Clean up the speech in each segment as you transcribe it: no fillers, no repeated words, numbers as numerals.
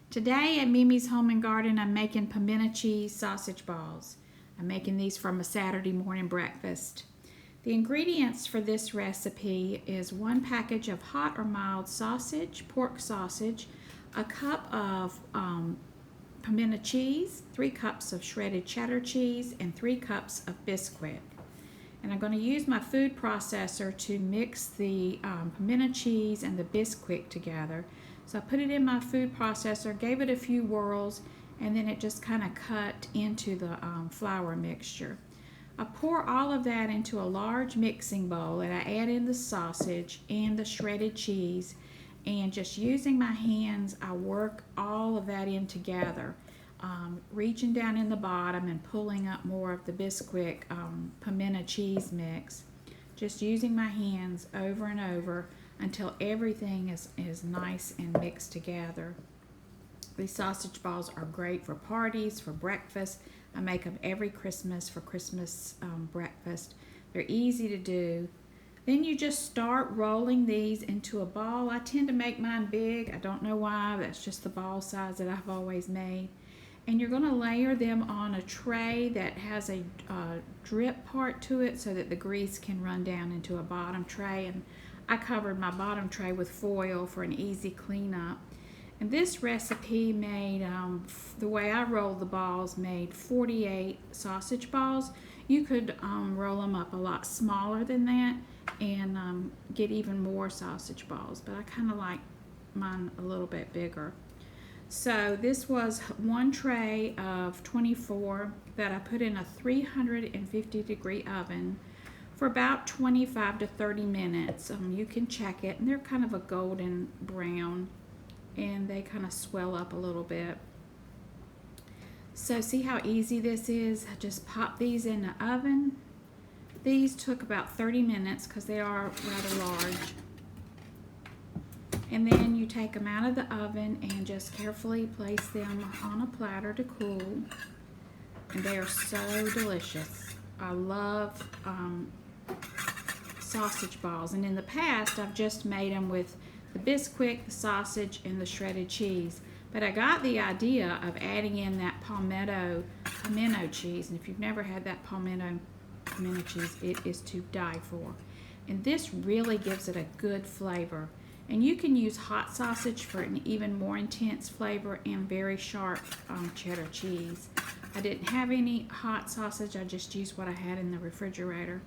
Today at Mimi's Home and Garden, I'm making pimento cheese sausage balls. I'm making these from a Saturday morning breakfast. The ingredients for this recipe is 1 package of hot or mild sausage, pork sausage, a cup of pimento cheese, 3 cups of shredded cheddar cheese, and 3 cups of bisquick. And I'm going to use my food processor to mix the pimento cheese and the bisquick together. So I put it in my food processor, gave it a few whirls, and then it just kind of cut into the flour mixture. I pour all of that into a large mixing bowl, and I add in the sausage and the shredded cheese, and just using my hands, I work all of that in together, reaching down in the bottom and pulling up more of the bisquick pimento cheese mix, just using my hands over and over until everything is nice and mixed together. These sausage balls are great for parties, for breakfast. I make them every Christmas for Christmas breakfast. They're easy to do. Then you just start rolling these into a ball. I tend to make mine big. I don't know why. That's just the ball size that I've always made. And you're going to layer them on a tray that has a drip part to it so that the grease can run down into a bottom tray. And I covered my bottom tray with foil for an easy cleanup. And this recipe made, the way I rolled the balls, made 48 sausage balls. You could roll them up a lot smaller than that and get even more sausage balls, but I kind of like mine a little bit bigger. So this was one tray of 24 that I put in a 350-degree oven for about 25 to 30 minutes. You can check it, and they're kind of a golden brown, and they kind of swell up a little bit. So see how easy this is? I just pop these in the oven. These took about 30 minutes because they are rather large. And then you take them out of the oven and just carefully place them on a platter to cool. And they are so delicious. I love sausage balls, and in the past I've just made them with the bisquick, the sausage, and the shredded cheese. But I got the idea of adding in that Palmetto Pimento cheese, and if you've never had that Palmetto Pimento cheese, it is to die for. And this really gives it a good flavor. And you can use hot sausage for an even more intense flavor and very sharp cheddar cheese. I didn't have any hot sausage, I just used what I had in the refrigerator.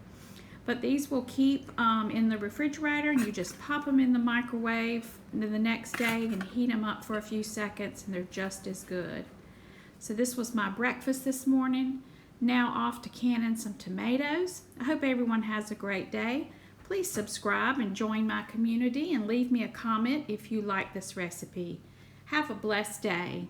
But these will keep in the refrigerator, and you just pop them in the microwave the next day and heat them up for a few seconds, and they're just as good. So this was my breakfast this morning. Now off to canning some tomatoes. I hope everyone has a great day. Please subscribe and join my community, and leave me a comment if you like this recipe. Have a blessed day.